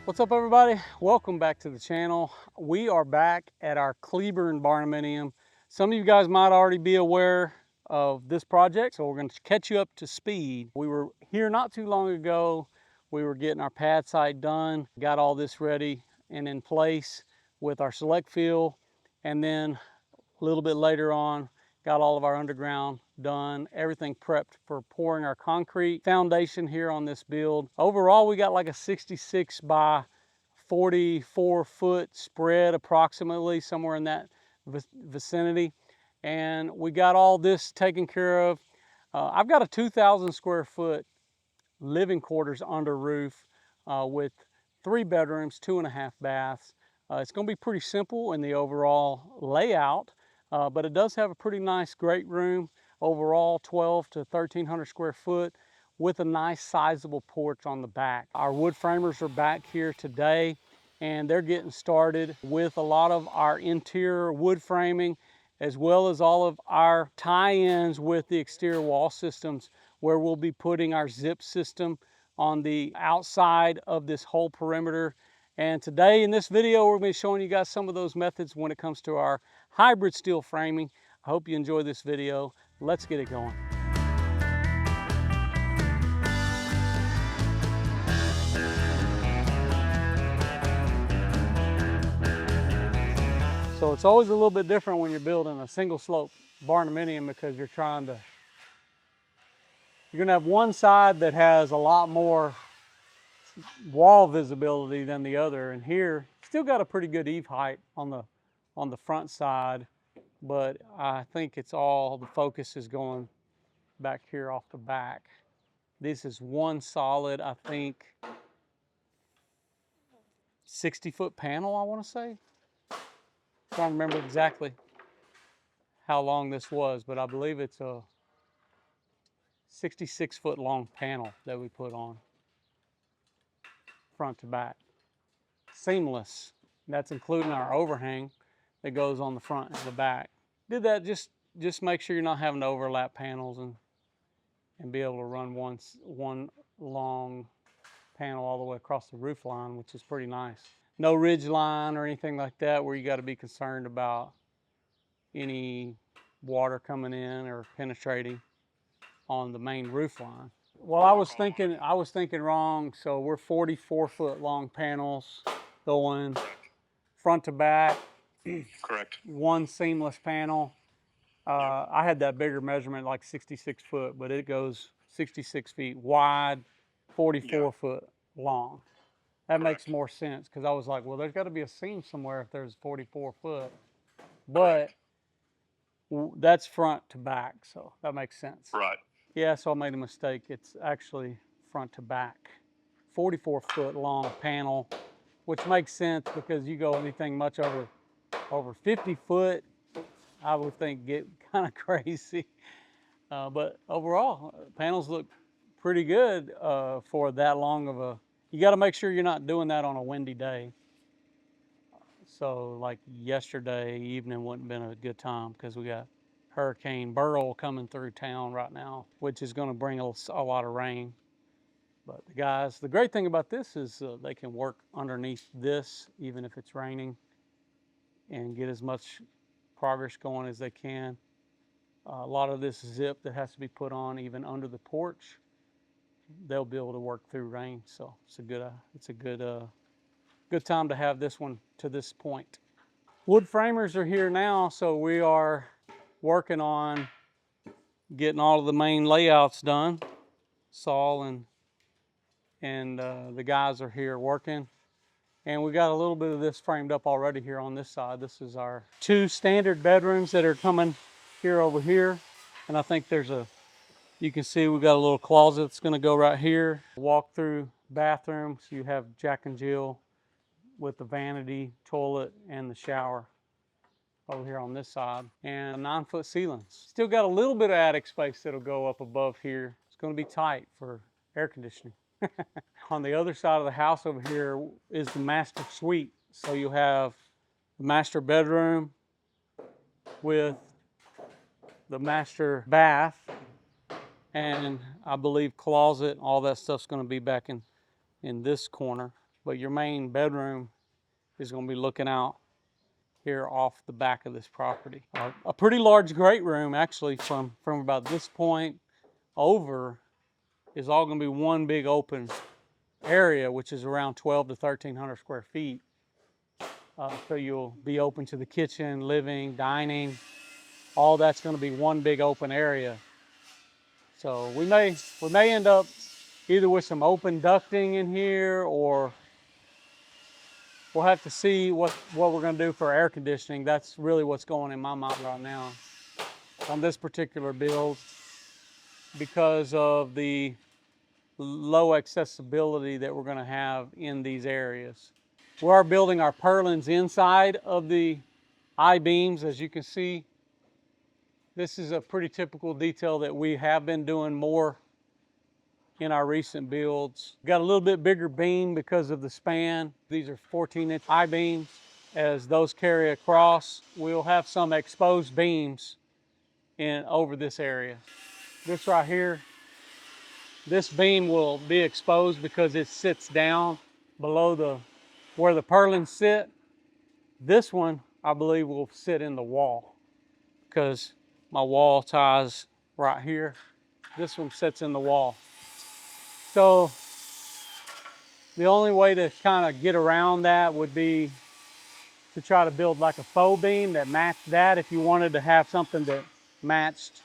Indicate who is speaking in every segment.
Speaker 1: What's up, everybody? Welcome back to the channel. We are back at our Cleburne Barndominium. Some of you guys might already be aware of this project, so we're going to catch you up to speed. We were here not too long ago. We were getting our pad site done, got all this ready and in place with our select fill, and then a little bit later on, got all of our underground done, everything prepped for pouring our concrete foundation here on this build. Overall, we got like a 66 by 44 foot spread, approximately somewhere in that vicinity. And we got all this taken care of. I've got a 2,000 square foot living quarters under roof with 3 bedrooms, 2.5 baths. It's going to be pretty simple in the overall layout, but it does have a pretty nice great room overall, 12 to 1,300 square foot with a nice sizable porch on the back. Our wood framers are back here today, and they're getting started with a lot of our interior wood framing, as well as all of our tie-ins with the exterior wall systems, where we'll be putting our zip system on the outside of this whole perimeter. And today in this video, we're going to be showing you guys some of those methods when it comes to our hybrid steel framing. I hope you enjoy this video. Let's get it going. So it's always a little bit different when you're building a single slope barndominium, because you're going to have one side that has a lot more wall visibility than the other, and here still got a pretty good eave height on the front side, but I think it's all the focus is going back here off the back. This is one solid, I think, 60-foot panel, I want to say. I'm trying to remember exactly how long this was, but I believe it's a 66-foot long panel that we put on front to back. Seamless. That's including our overhang that goes on the front and the back. Did that just make sure you're not having to overlap panels and be able to run one long panel all the way across the roof line, which is pretty nice. No ridge line or anything like that where you got to be concerned about any water coming in or penetrating on the main roof line. Well, I was thinking wrong. So we're 44-foot long panels going front to back.
Speaker 2: Correct.
Speaker 1: One seamless panel. I had that bigger measurement, like 66 foot, but it goes 66 feet wide, 44 foot long. That makes more sense, because I was like, well, there's got to be a seam somewhere if there's 44 foot. But that's front to back, so that makes sense.
Speaker 2: Right.
Speaker 1: Yeah, so I made a mistake. It's actually front to back. 44-foot long panel, which makes sense because you go anything much over 50 foot, I would think get kind of crazy. But overall, panels look pretty good for that long of a. You got to make sure you're not doing that on a windy day. So like yesterday evening wouldn't have been a good time, because we got Hurricane Burl coming through town right now, which is going to bring a lot of rain. But the great thing about this is they can work underneath this even if it's raining and get as much progress going as they can. A lot of this zip that has to be put on even under the porch, they'll be able to work through rain. So it's a good time to have this one to this point. Wood framers are here now, so we are working on getting all of the main layouts done. Saul and the guys are here working, and we got a little bit of this framed up already here on this side. This is our 2 standard bedrooms that are coming here over here, and I think you can see we got a little closet that's going to go right here. Walk through bathroom, so you have Jack and Jill with the vanity, toilet, and the shower over here on this side, and 9-foot ceilings. Still got a little bit of attic space that'll go up above here. It's going to be tight for air conditioning. On the other side of the house over here is the master suite. So you'll have the master bedroom with the master bath, and I believe closet. All that stuff's going to be back in this corner. but your main bedroom is going to be looking out here off the back of this property. A pretty large great room, actually, from about this point over is all going to be one big open area, which is around 12 to 1,300 square feet. So you'll be open to the kitchen, living, dining. All that's going to be one big open area. So we may end up either with some open ducting in here, or we'll have to see what we're going to do for air conditioning. That's really what's going in my mind right now on this particular build, because of the low accessibility that we're going to have in these areas. We are building our purlins inside of the I-beams. As you can see, this is a pretty typical detail that we have been doing more in our recent builds. Got a little bit bigger beam because of the span. These are 14-inch I-beams. As those carry across, we'll have some exposed beams over this area. This right here, this beam will be exposed because it sits down below where the purlins sit. This one, I believe, will sit in the wall because my wall ties right here. This one sits in the wall. So the only way to kind of get around that would be to try to build like a faux beam that matched that, if you wanted to have something that matched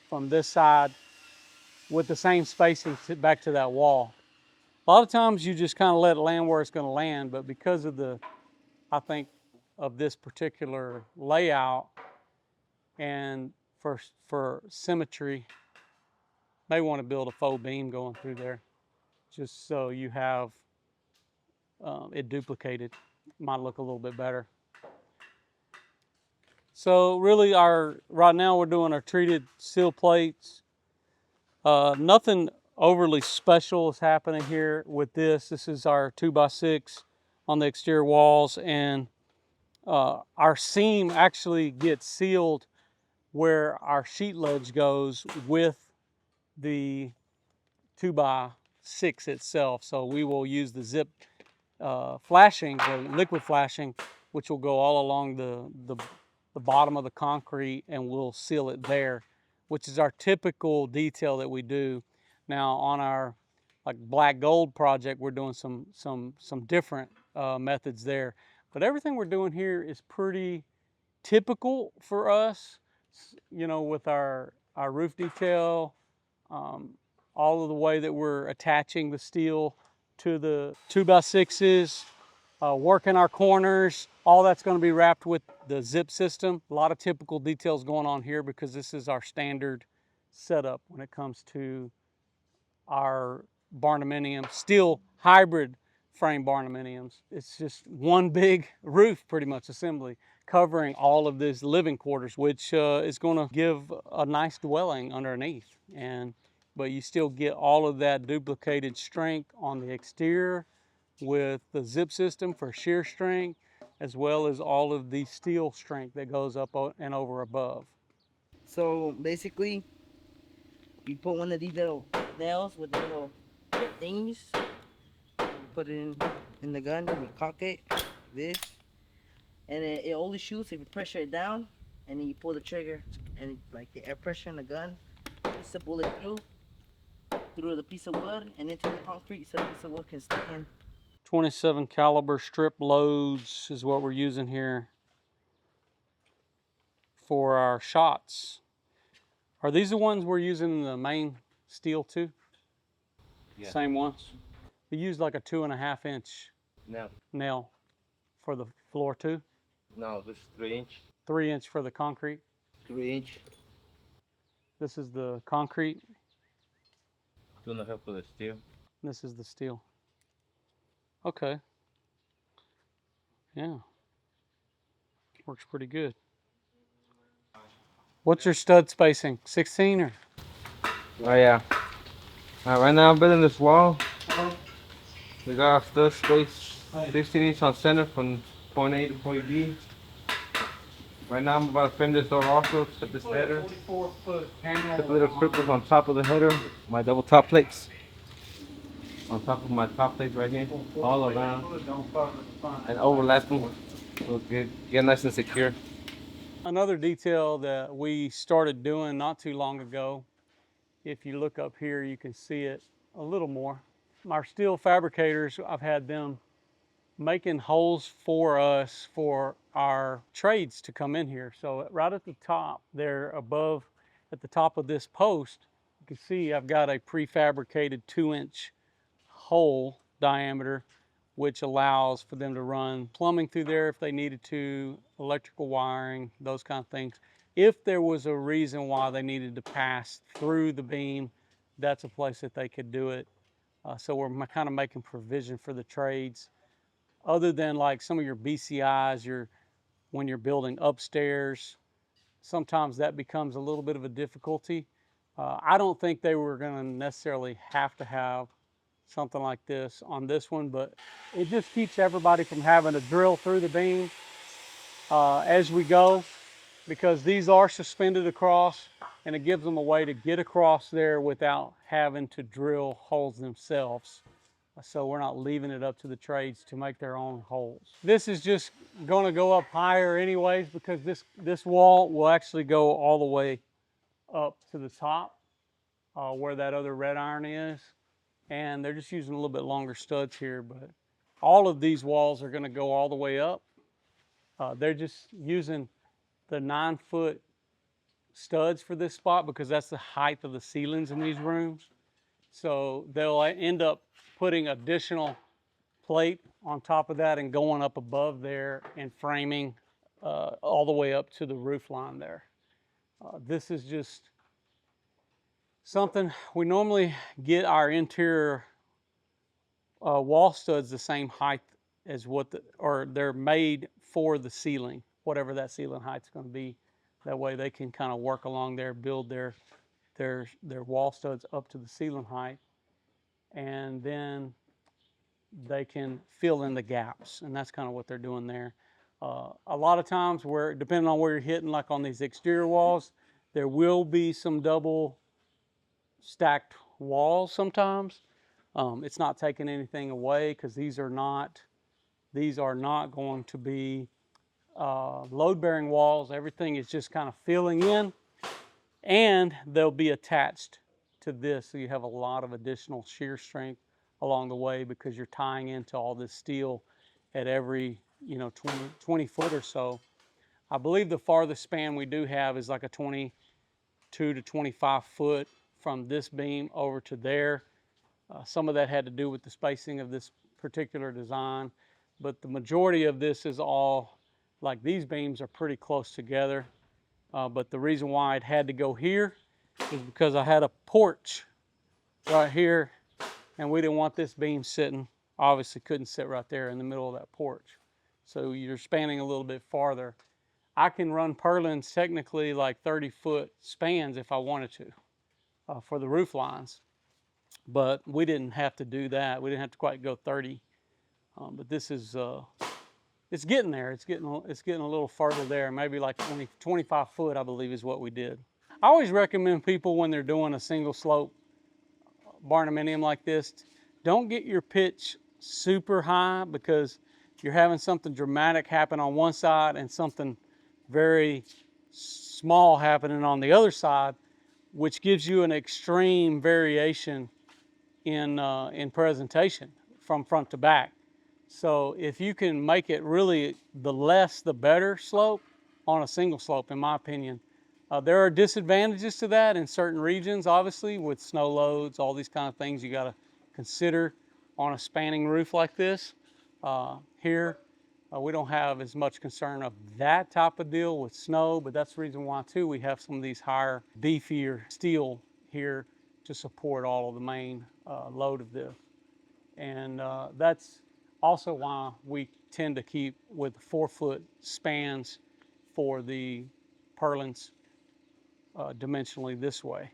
Speaker 1: from this side with the same spacing back to that wall. A lot of times you just kind of let it land where it's going to land, but because of I think of this particular layout and for symmetry, may want to build a faux beam going through there just so you have it duplicated. Might look a little bit better. So really right now we're doing our treated steel plates. Nothing overly special is happening here with this. This is our 2x6 on the exterior walls, and our seam actually gets sealed where our sheet ledge goes with the 2x6 itself. So we will use the zip flashing, the liquid flashing, which will go all along the bottom of the concrete, and we'll seal it there, which is our typical detail that we do. Now on our like black gold project, we're doing some different methods there, but everything we're doing here is pretty typical for us, you know, with our roof detail, all of the way that we're attaching the steel to the 2x6s, working our corners. All that's going to be wrapped with the zip system. A lot of typical details going on here because this is our standard setup when it comes to our Barndominium steel hybrid frame Barndominiums. It's just one big roof, pretty much assembly, covering all of these living quarters, which is going to give a nice dwelling underneath. But you still get all of that duplicated strength on the exterior with the zip system for shear strength, as well as all of the steel strength that goes up and over above.
Speaker 2: So basically, you put one of these little nails with the little things, you put it in the gun, you cock it, this, and it only shoots if you pressure it down, and then you pull the trigger, and like the air pressure in the gun puts the bullet through the piece of wood and into the concrete, so the piece of wood can stick in.
Speaker 1: 27 caliber strip loads is what we're using here for our shots. Are these the ones we're using in the main steel too? Yeah. Same ones? We used like a 2.5 inch nail for the floor too?
Speaker 3: No, this is 3-inch.
Speaker 1: 3-inch for the concrete?
Speaker 2: 3-inch.
Speaker 1: This is the concrete?
Speaker 3: 2.5 for the steel.
Speaker 1: This is the steel. Okay. Yeah. Works pretty good. What's your stud spacing? 16 or?
Speaker 3: Oh yeah. Right now I'm building this wall. We got a stud space 16-inch on center from point A to point B. Right now I'm about to frame this door also, set this header. Put the little cripples on top of the header, my double top plates. on top of my top plates right here, all around, and overlap them so get nice and secure.
Speaker 1: Another detail that we started doing not too long ago, if you look up here, you can see it a little more. Our steel fabricators, I've had them making holes for us for our trades to come in here. So right at the top there above, at the top of this post, you can see I've got a prefabricated 2-inch hole diameter, which allows for them to run plumbing through there if they needed to, electrical wiring, those kind of things. If there was a reason why they needed to pass through the beam, that's a place that they could do it. So we're kind of making provision for the trades. Other than like some of your BCIs, when you're building upstairs, sometimes that becomes a little bit of a difficulty. I don't think they were going to necessarily have to have something like this on this one, but it just keeps everybody from having to drill through the beam as we go, because these are suspended across, and it gives them a way to get across there without having to drill holes themselves. So we're not leaving it up to the trades to make their own holes. This is just going to go up higher anyways, because this wall will actually go all the way up to the top where that other red iron is. And they're just using a little bit longer studs here, but all of these walls are going to go all the way up. They're just using the 9-foot studs for this spot because that's the height of the ceilings in these rooms. So they'll end up putting additional plate on top of that and going up above there and framing all the way up to the roof line there. This is just something we normally get our interior wall studs the same height as or they're made for the ceiling, whatever that ceiling height's going to be. That way they can kind of work along there, build their wall studs up to the ceiling height, and then they can fill in the gaps, and that's kind of what they're doing there. A lot of times, depending on where you're hitting, like on these exterior walls, there will be some double stacked walls sometimes. It's not taking anything away because these are not going to be load-bearing walls. Everything is just kind of filling in, and they'll be attached to this, so you have a lot of additional shear strength along the way because you're tying into all this steel at every 20 foot or so. I believe the farthest span we do have is like a 22 to 25 foot from this beam over to there. Some of that had to do with the spacing of this particular design, but the majority of this is all, like these beams are pretty close together. But the reason why it had to go here is because I had a porch right here, and we didn't want this beam sitting. Obviously couldn't sit right there in the middle of that porch. So you're spanning a little bit farther. I can run purlins technically like 30-foot spans if I wanted to for the roof lines, but we didn't have to do that. We didn't have to quite go 30. But this is, it's getting there. It's getting a little further there, maybe like 25 foot, I believe is what we did. I always recommend people when they're doing a single slope barndominium like this, don't get your pitch super high because you're having something dramatic happen on one side and something very small happening on the other side, which gives you an extreme variation in presentation from front to back. So if you can make it really the less the better slope on a single slope, in my opinion. There are disadvantages to that in certain regions, obviously, with snow loads, all these kind of things you got to consider on a spanning roof like this. Here, we don't have as much concern of that type of deal with snow, but that's the reason why, too, we have some of these higher, beefier steel here to support all of the main load of this. And that's also why we tend to keep with 4-foot spans for the purlins dimensionally this way.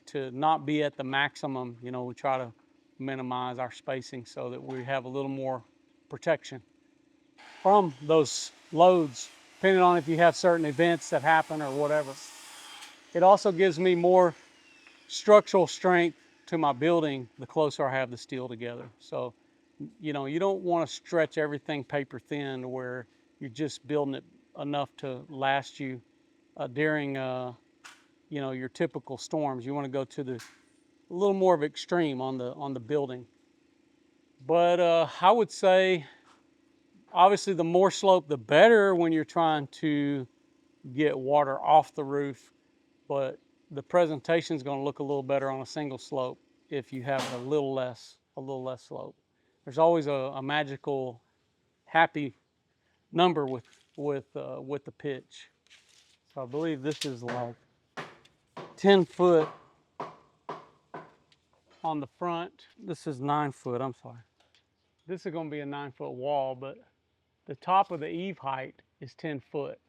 Speaker 1: To not be at the maximum, we try to minimize our spacing so that we have a little more protection from those loads, depending on if you have certain events that happen or whatever. It also gives me more structural strength to my building, the closer I have the steel together. So, you know, you don't want to stretch everything paper thin to where you're just building it enough to last you during, you know, your typical storms. You want to go to the a little more of extreme on the building. But I would say, obviously, the more slope, the better when you're trying to get water off the roof. But the presentation is going to look a little better on a single slope if you have a little less slope. There's always a magical, happy number with the pitch. So I believe this is like 10 foot on the front. This is 9 foot. I'm sorry. This is going to be a 9-foot wall, but the top of the eave height is 10 foot,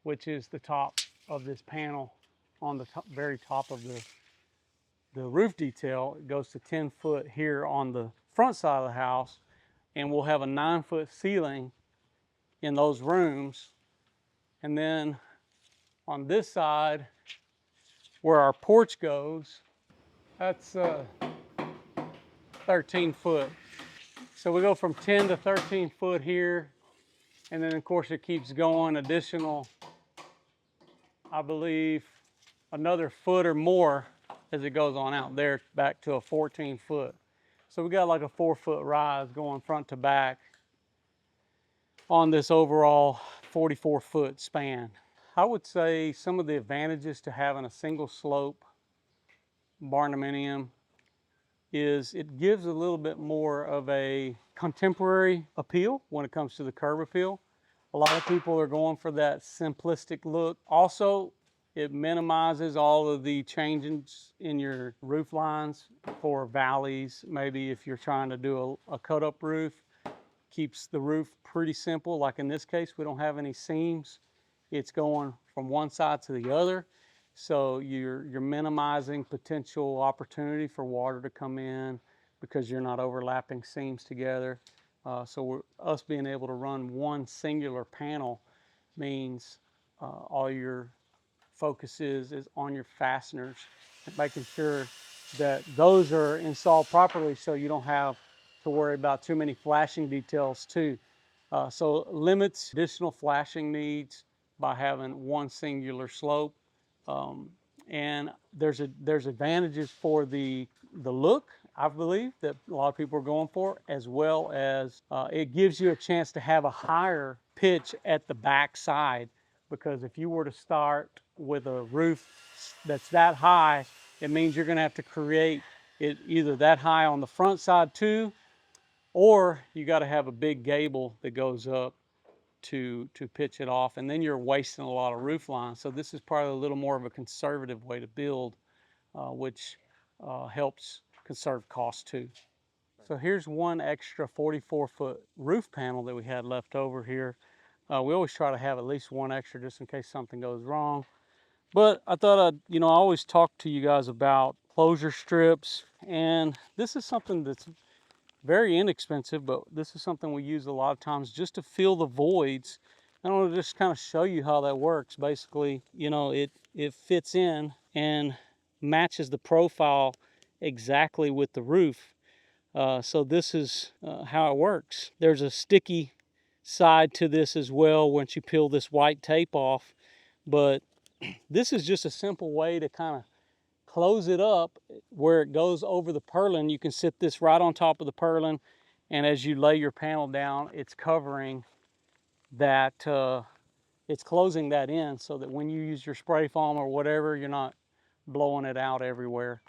Speaker 1: which is the top of this panel on the top, very top of the roof detail. It goes to 10 foot here on the front side of the house, and we'll have a 9-foot ceiling in those rooms. And then on this side, where our porch goes, that's 13 foot. So we go from 10 to 13 foot here, and then of course it keeps going additional, I believe, another foot or more as it goes on out there back to a 14 foot. So we got like a 4-foot rise going front to back on this overall 44-foot span. I would say some of the advantages to having a single slope barndominium is it gives a little bit more of a contemporary appeal when it comes to the curb appeal. A lot of people are going for that simplistic look. Also, it minimizes all of the changes in your roof lines for valleys. Maybe if you're trying to do a cut-up roof, keeps the roof pretty simple. Like in this case, we don't have any seams. It's going from one side to the other. So you're minimizing potential opportunity for water to come in because you're not overlapping seams together. So us being able to run one singular panel means all your focus is on your fasteners, and making sure that those are installed properly so you don't have to worry about too many flashing details too. So limits additional flashing needs by having one singular slope. And there's advantages for the look, I believe, that a lot of people are going for, as well as it gives you a chance to have a higher pitch at the back side, because if you were to start with a roof that's that high, it means you're going to have to create it either that high on the front side too, or you got to have a big gable that goes up to pitch it off, and then you're wasting a lot of roof line. So this is probably a little more of a conservative way to build, which helps conserve cost too. So here's one extra 44-foot roof panel that we had left over here. We always try to have at least one extra just in case something goes wrong. But I thought I always talk to you guys about closure strips, and this is something that's very inexpensive, but this is something we use a lot of times just to fill the voids. I want to just kind of show you how that works. Basically, it fits in and matches the profile exactly with the roof. So this is how it works. There's a sticky side to this as well once you peel this white tape off, but this is just a simple way to kind of close it up where it goes over the purlin. You can sit this right on top of the purlin, and as you lay your panel down, it's covering that, it's closing that in so that when you use your spray foam or whatever, you're not blowing it out everywhere.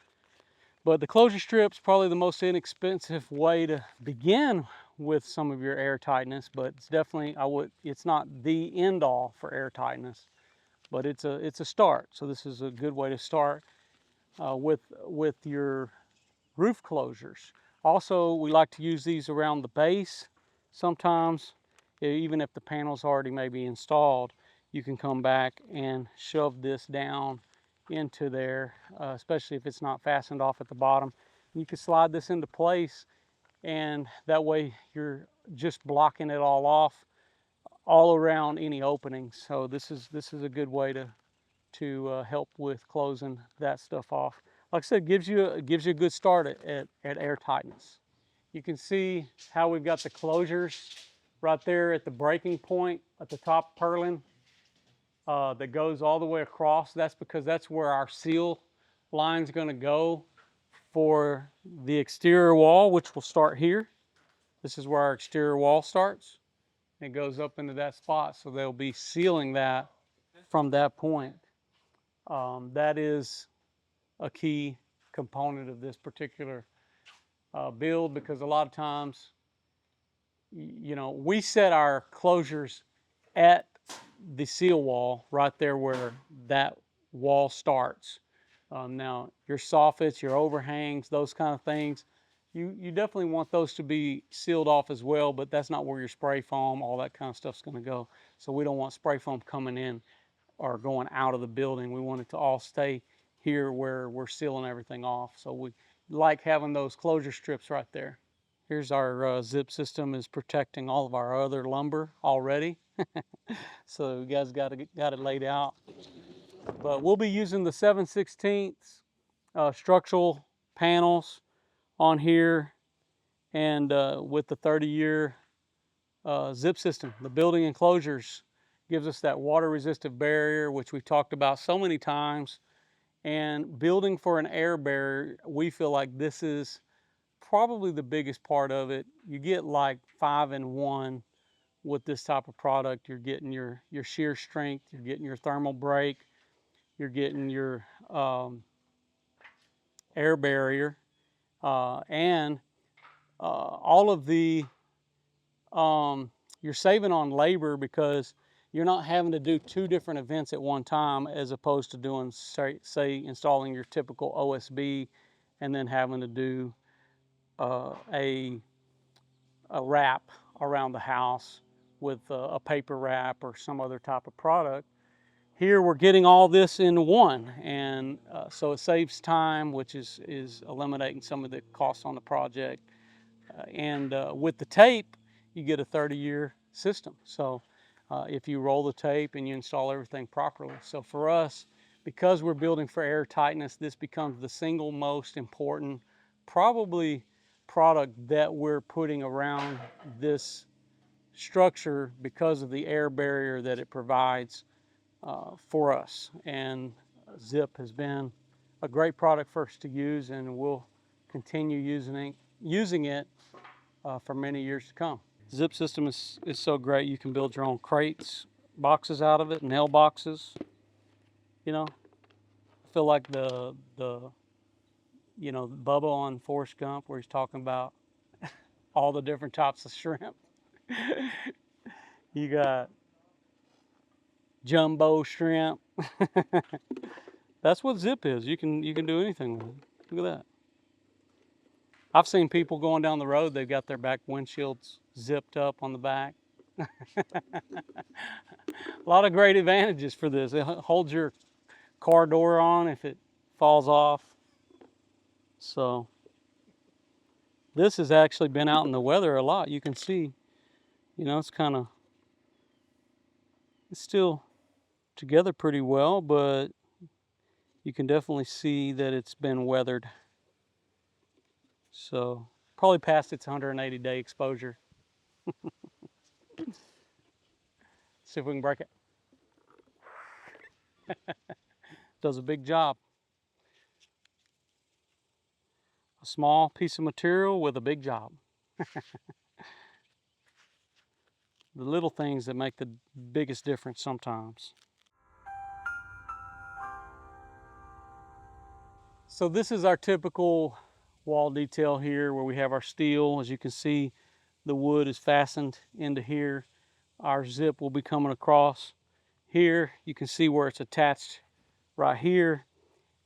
Speaker 1: But the closure strip's probably the most inexpensive way to begin with some of your air tightness, but it's definitely, it's not the end all for air tightness, but it's a start. So this is a good way to start with your roof closures. Also, we like to use these around the base. Sometimes, even if the panel's already maybe installed, you can come back and shove this down into there, especially if it's not fastened off at the bottom. You can slide this into place, and that way you're just blocking it all off all around any openings. So this is a good way to help with closing that stuff off. like I said, gives you a good start at air tightness. You can see how we've got the closures right there at the breaking point at the top purlin that goes all the way across. That's because that's where our seal line's going to go for the exterior wall, which will start here. This is where our exterior wall starts. It goes up into that spot, so they'll be sealing that from that point. That is a key component of this particular build, because a lot of times, you know, we set our closures at the seal wall right there where that wall starts. Now, your soffits, your overhangs, those kind of things, you definitely want those to be sealed off as well, but that's not where your spray foam, all that kind of stuff's going to go. So we don't want spray foam coming in or going out of the building. We want it to all stay here where we're sealing everything off. So we like having those closure strips right there. Here's our zip system is protecting all of our other lumber already. So you guys got it laid out. But we'll be using the 7/16 structural panels on here, and with the 30-year zip system. The building enclosures gives us that water resistive barrier, which we've talked about so many times. And building for an air barrier, we feel like this is probably the biggest part of it. You get like 5 in 1 with this type of product. You're getting your shear strength, you're getting your thermal break, you're getting your air barrier, and all of the, you're saving on labor because you're not having to do 2 different events at one time, as opposed to doing, say installing your typical OSB and then having to do a wrap around the house with a paper wrap or some other type of product. Here we're getting all this in one, and so it saves time, which is eliminating some of the costs on the project. And with the tape, you get a 30-year system. So if you roll the tape and you install everything properly. So for us, because we're building for air tightness, this becomes the single most important, probably, product that we're putting around this structure because of the air barrier that it provides for us. And Zip has been a great product for us to use, and we'll continue using it for many years to come. Zip system is so great. You can build your own crates, boxes out of it, nail boxes. You know, I feel like the you know, Bubba on Forrest Gump, where he's talking about all the different types of shrimp. You got jumbo shrimp. That's what Zip is. You can do anything with it. Look at that. I've seen people going down the road, they've got their back windshields zipped up on the back. A lot of great advantages for this. It holds your car door on if it falls off. So this has actually been out in the weather a lot. You can see, you know, it's still together pretty well, but you can definitely see that it's been weathered. So probably past its 180-day exposure. See if we can break it. Does a big job. A small piece of material with a big job. The little things that make the biggest difference sometimes. So this is our typical wall detail here, where we have our steel. As you can see, the wood is fastened into here. Our zip will be coming across here. You can see where it's attached right here.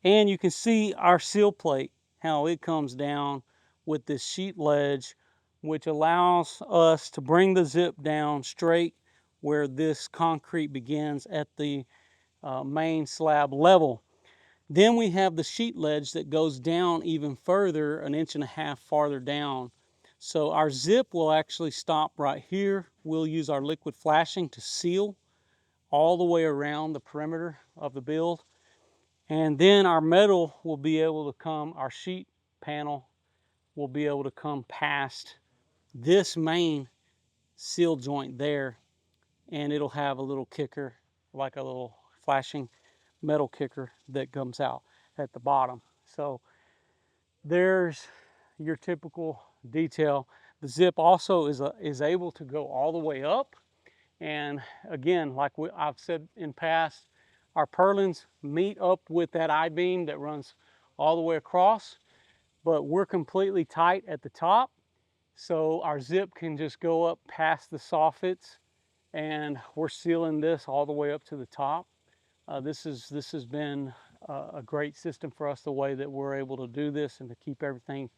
Speaker 1: And you can see our seal plate, how it comes down with this sheet ledge, which allows us to bring the zip down straight where this concrete begins at the main slab level. Then we have the sheet ledge that goes down even further, 1.5 inches farther down. So our zip will actually stop right here. We'll use our liquid flashing to seal all the way around the perimeter of the build. And then our metal will be able to come, our sheet panel will be able to come past this main seal joint there, and it'll have a little kicker, like a little flashing metal kicker that comes out at the bottom. So there's your typical detail. The zip also is able to go all the way up. And again, like I've said in past, our purlins meet up with that I-beam that runs all the way across, but we're completely tight at the top. So our zip can just go up past the soffits, and we're sealing this all the way up to the top. This has been a great system for us, the way that we're able to do this and to keep everything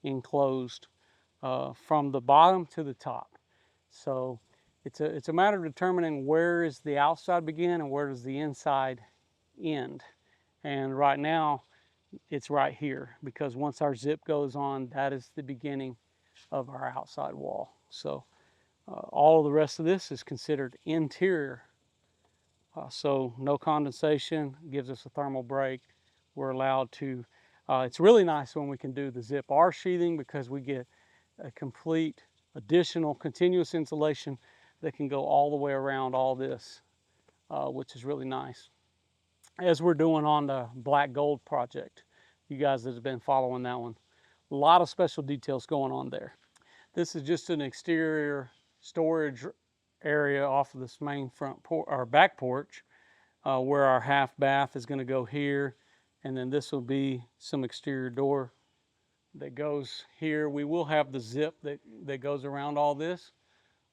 Speaker 1: enclosed from the bottom to the top. So it's a matter of determining where is the outside begin and where does the inside end. And right now it's right here, because once our zip goes on, that is the beginning of our outside wall. So all of the rest of this is considered interior. So no condensation, gives us a thermal break. We're allowed to, it's really nice when we can do the zip R sheathing, because we get a complete additional continuous insulation that can go all the way around all this, which is really nice. As we're doing on the black gold project, you guys that have been following that one, a lot of special details going on there. This is just an exterior storage area off of this main front or back porch, where our half bath is going to go here, and then this will be some exterior door that goes here. We will have the zip that goes around all this.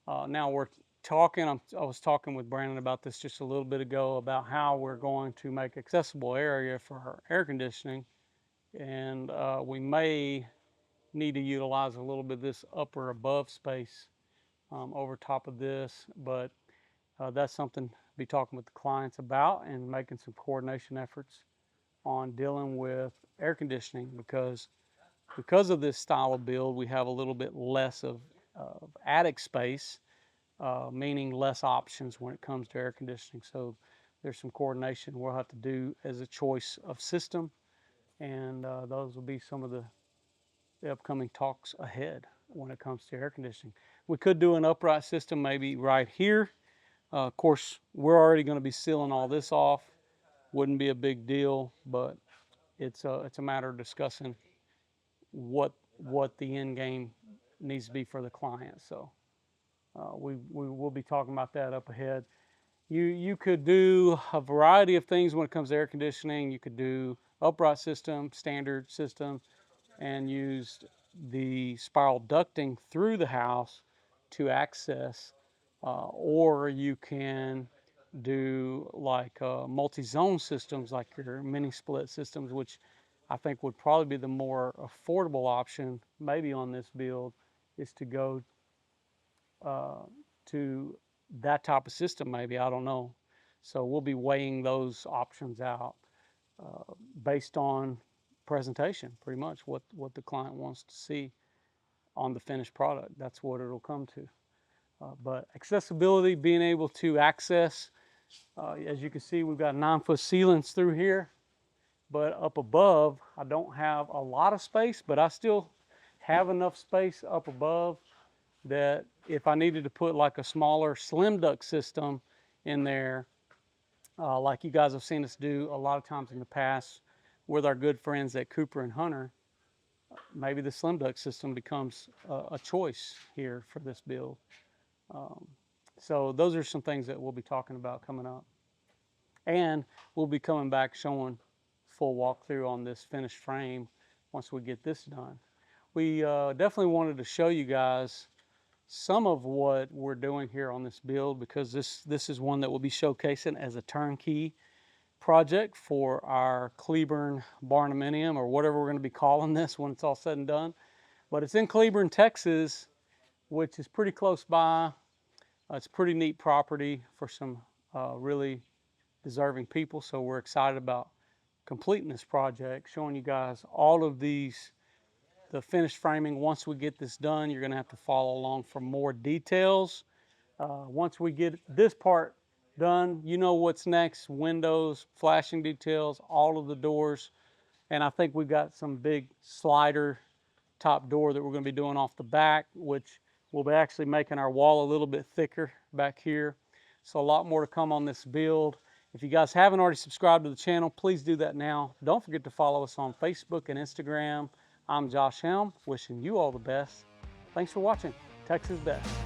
Speaker 1: Now we're talking, I was talking with Brandon about this just a little bit ago, about how we're going to make accessible area for our air conditioning, and we may need to utilize a little bit of this upper above space over top of this, but that's something to be talking with the clients about and making some coordination efforts on dealing with air conditioning, because of this style of build, we have a little bit less of attic space, meaning less options when it comes to air conditioning. So there's some coordination we'll have to do as a choice of system, and those will be some of the upcoming talks ahead when it comes to air conditioning. We could do an upright system maybe right here. Of course, we're already going to be sealing all this off. Wouldn't be a big deal, but it's a matter of discussing what the end game needs to be for the client. So we will be talking about that up ahead. You could do a variety of things when it comes to air conditioning. You could do upright system, standard system, and use the spiral ducting through the house to access, or you can do like multi-zone systems, like your mini split systems, which I think would probably be the more affordable option maybe on this build, is to go to that type of system maybe, I don't know. So we'll be weighing those options out based on presentation, pretty much what the client wants to see on the finished product. That's what it'll come to. But accessibility, being able to access, as you can see, we've got 9-foot ceilings through here, but up above, I don't have a lot of space, but I still have enough space up above that if I needed to put like a smaller slim duct system in there, like you guys have seen us do a lot of times in the past with our good friends at Cooper and Hunter, maybe the slim duct system becomes a choice here for this build. So those are some things that we'll be talking about coming up. And we'll be coming back showing full walkthrough on this finished frame once we get this done. We definitely wanted to show you guys some of what we're doing here on this build, because this is one that we'll be showcasing as a turnkey project for our Cleburne Barndominium, or whatever we're going to be calling this when it's all said and done. But it's in Cleburne, Texas, which is pretty close by. It's pretty neat property for some really deserving people. So we're excited about completing this project, showing you guys all of these, the finished framing. Once we get this done, you're going to have to follow along for more details. Once we get this part done. You know what's next: windows, flashing details, all of the doors. And I think we've got some big slider top door that we're going to be doing off the back, which we'll be actually making our wall a little bit thicker back here. So a lot more to come on this build. If you guys haven't already subscribed to the channel, please do that now. Don't forget to follow us on Facebook and Instagram. I'm Josh Helm, wishing you all the best. Thanks for watching. Texas Best.